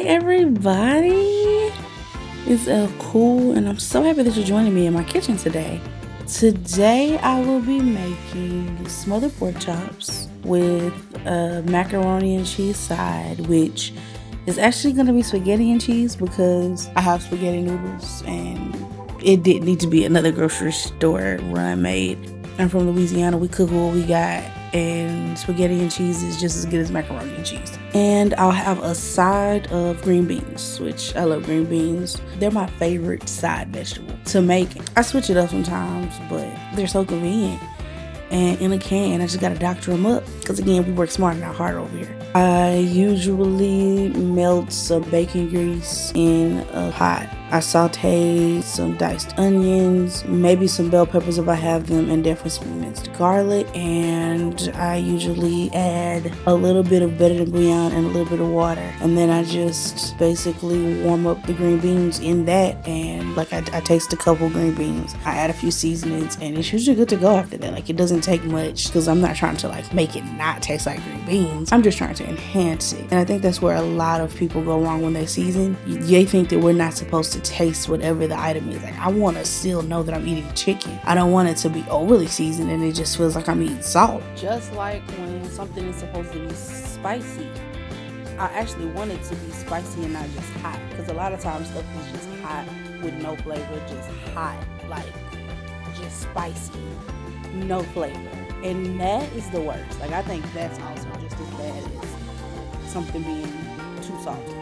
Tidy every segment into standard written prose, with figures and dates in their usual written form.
everybody. It's cool, and I'm so happy that you're joining me in my kitchen today. Today I will be making smothered pork chops with a macaroni and cheese side, which is actually going to be spaghetti and cheese because I have spaghetti noodles and it didn't need to be another grocery store run made. I'm from Louisiana. We cook what we got, and spaghetti and cheese is just as good as macaroni and cheese. And I'll have a side of green beans, which I love green beans. They're my favorite side vegetable to make. I switch it up sometimes, but they're so convenient. And in a can, I just gotta doctor them up because again, we work smart, not hard over here. I usually melt some bacon grease in a pot. I saute some diced onions, maybe some bell peppers if I have them, and definitely some minced garlic. And I usually add a little bit of better than bouillon and a little bit of water. And then I just basically warm up the green beans in that. And like I taste a couple green beans. I add a few seasonings and it's usually good to go after that. Like it doesn't take much because I'm not trying to like make it not taste like green beans. I'm just trying to enhance it. And I think that's where a lot of people go wrong when they season. They think that we're not supposed to taste whatever the item is. Like I want to still know that I'm eating chicken. I don't want it to be overly seasoned and it just feels like I'm eating salt. Just like when something is supposed to be spicy, I actually want it to be spicy and not just hot, because a lot of times stuff is just hot with no flavor, just hot, like just spicy, no flavor, and that is the worst. Like I think that's also just as bad as something being too salty.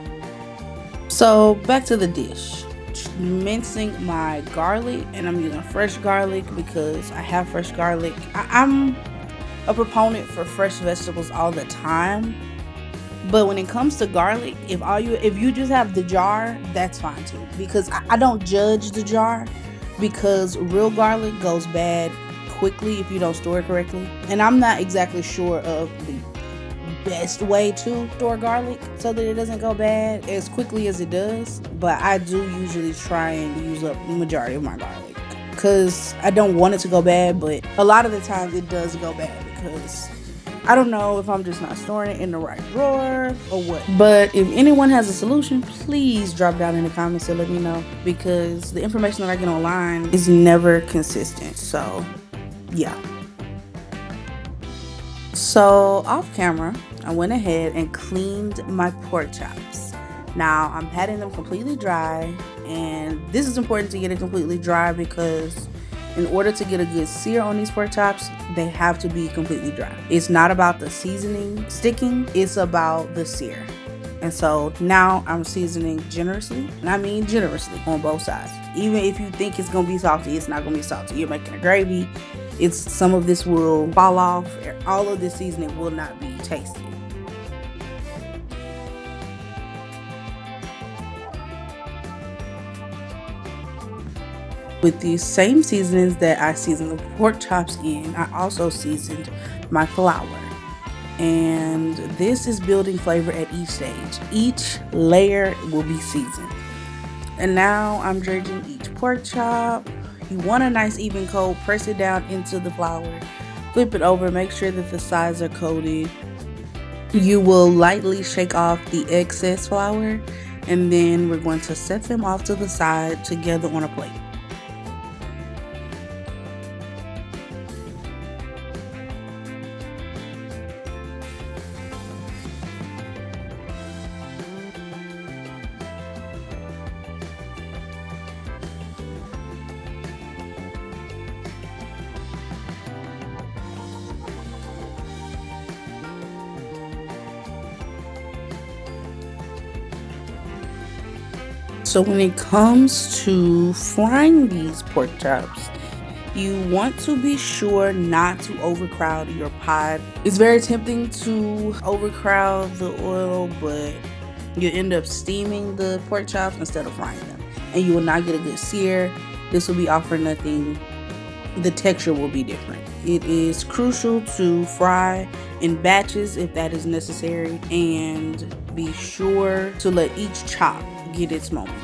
So back to the dish. Mincing my garlic, and I'm using fresh garlic because I have fresh garlic. I'm a proponent for fresh vegetables all the time, but when it comes to garlic, if you just have the jar, that's fine too, because I don't judge the jar, because real garlic goes bad quickly if you don't store it correctly. And I'm not exactly sure of the best way to store garlic so that it doesn't go bad as quickly as it does, but I do usually try and use up the majority of my garlic because I don't want it to go bad, but a lot of the times it does go bad because I don't know if I'm just not storing it in the right drawer or what. But if anyone has a solution, please drop down in the comments and let me know, because the information that I get online is never consistent. So yeah. So off camera, I went ahead and cleaned my pork chops. Now I'm patting them completely dry, and this is important to get it completely dry because in order to get a good sear on these pork chops, they have to be completely dry. It's not about the seasoning sticking, it's about the sear. And so now I'm seasoning generously, and I mean generously, on both sides. Even if you think it's gonna be salty, it's not gonna be salty. You're making a gravy, some of this will fall off. All of this seasoning will not be tasty. With these same seasonings that I seasoned the pork chops in, I also seasoned my flour. And this is building flavor at each stage. Each layer will be seasoned. And now I'm dredging each pork chop. You want a nice even coat, press it down into the flour, flip it over, make sure that the sides are coated. You will lightly shake off the excess flour, and then we're going to set them off to the side together on a plate. So when it comes to frying these pork chops, you want to be sure not to overcrowd your pot. It's very tempting to overcrowd the oil, but you end up steaming the pork chops instead of frying them, and you will not get a good sear. This will be all for nothing. The texture will be different. It is crucial to fry in batches if that is necessary, and be sure to let each chop get its moment.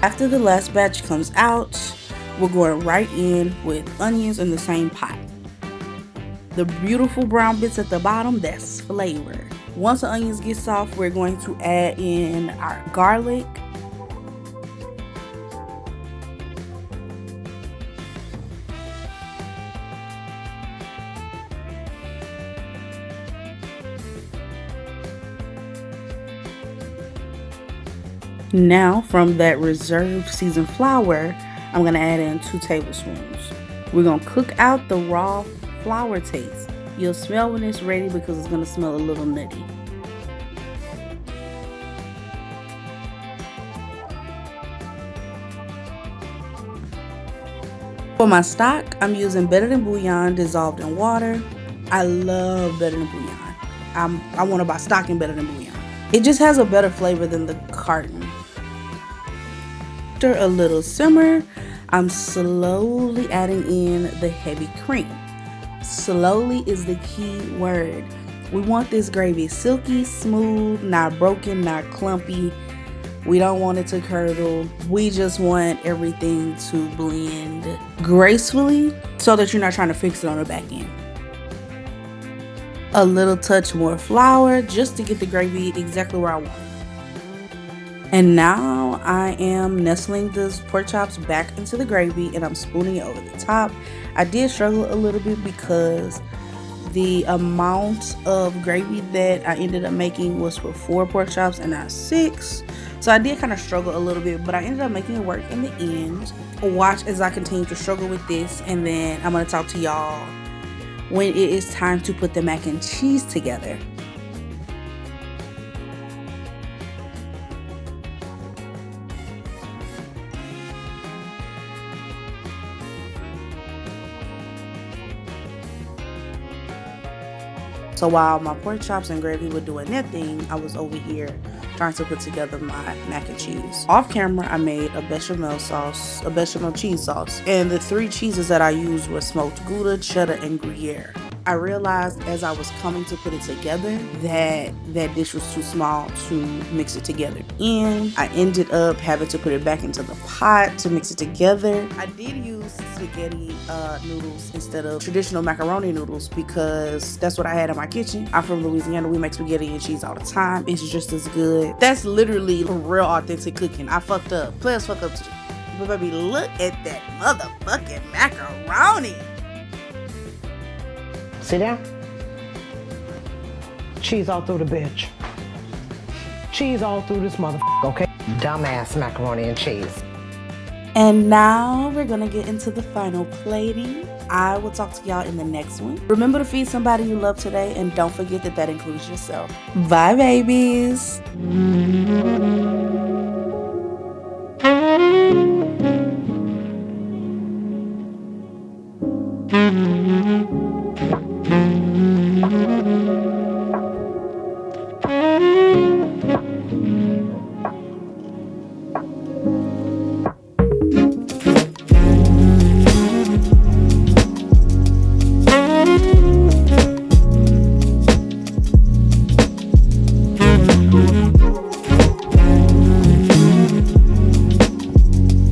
After the last batch comes out, we're going right in with onions in the same pot. The beautiful brown bits at the bottom, that's flavor. Once the onions get soft, we're going to add in our garlic. Now, from that reserved seasoned flour, I'm gonna add in 2 tablespoons. We're gonna cook out the raw flour taste. You'll smell when it's ready because it's gonna smell a little nutty. For my stock, I'm using better than bouillon dissolved in water. I love better than bouillon. I want to buy stock in better than bouillon. It just has a better flavor than the carton. After a little simmer, I'm slowly adding in the heavy cream. Slowly is the key word. We want this gravy silky, smooth, not broken, not clumpy. We don't want it to curdle. We just want everything to blend gracefully so that you're not trying to fix it on the back end. A little touch more flour just to get the gravy exactly where I want it. And now I am nestling the pork chops back into the gravy and I'm spooning it over the top. I did struggle a little bit because the amount of gravy that I ended up making was for 4 pork chops and not 6. So I did kind of struggle a little bit, but I ended up making it work in the end. Watch as I continue to struggle with this, and then I'm going to talk to y'all when it is time to put the mac and cheese together. So while my pork chops and gravy were doing that thing, I was over here trying to put together my mac and cheese. Off camera, I made a bechamel cheese sauce. And the 3 cheeses that I used were smoked Gouda, cheddar, and Gruyere. I realized as I was coming to put it together that that dish was too small to mix it together in. I ended up having to put it back into the pot to mix it together. I did use spaghetti noodles instead of traditional macaroni noodles because that's what I had in my kitchen. I'm from Louisiana. We make spaghetti and cheese all the time. It's just as good. That's literally real authentic cooking. I fucked up. Players fuck up too. But baby, look at that motherfucking macaroni. Sit down. Cheese all through the bitch. Cheese all through this motherfucker, okay? Dumbass macaroni and cheese. And now we're gonna get into the final plating. I will talk to y'all in the next one. Remember to feed somebody you love today, and don't forget that includes yourself. Bye, babies.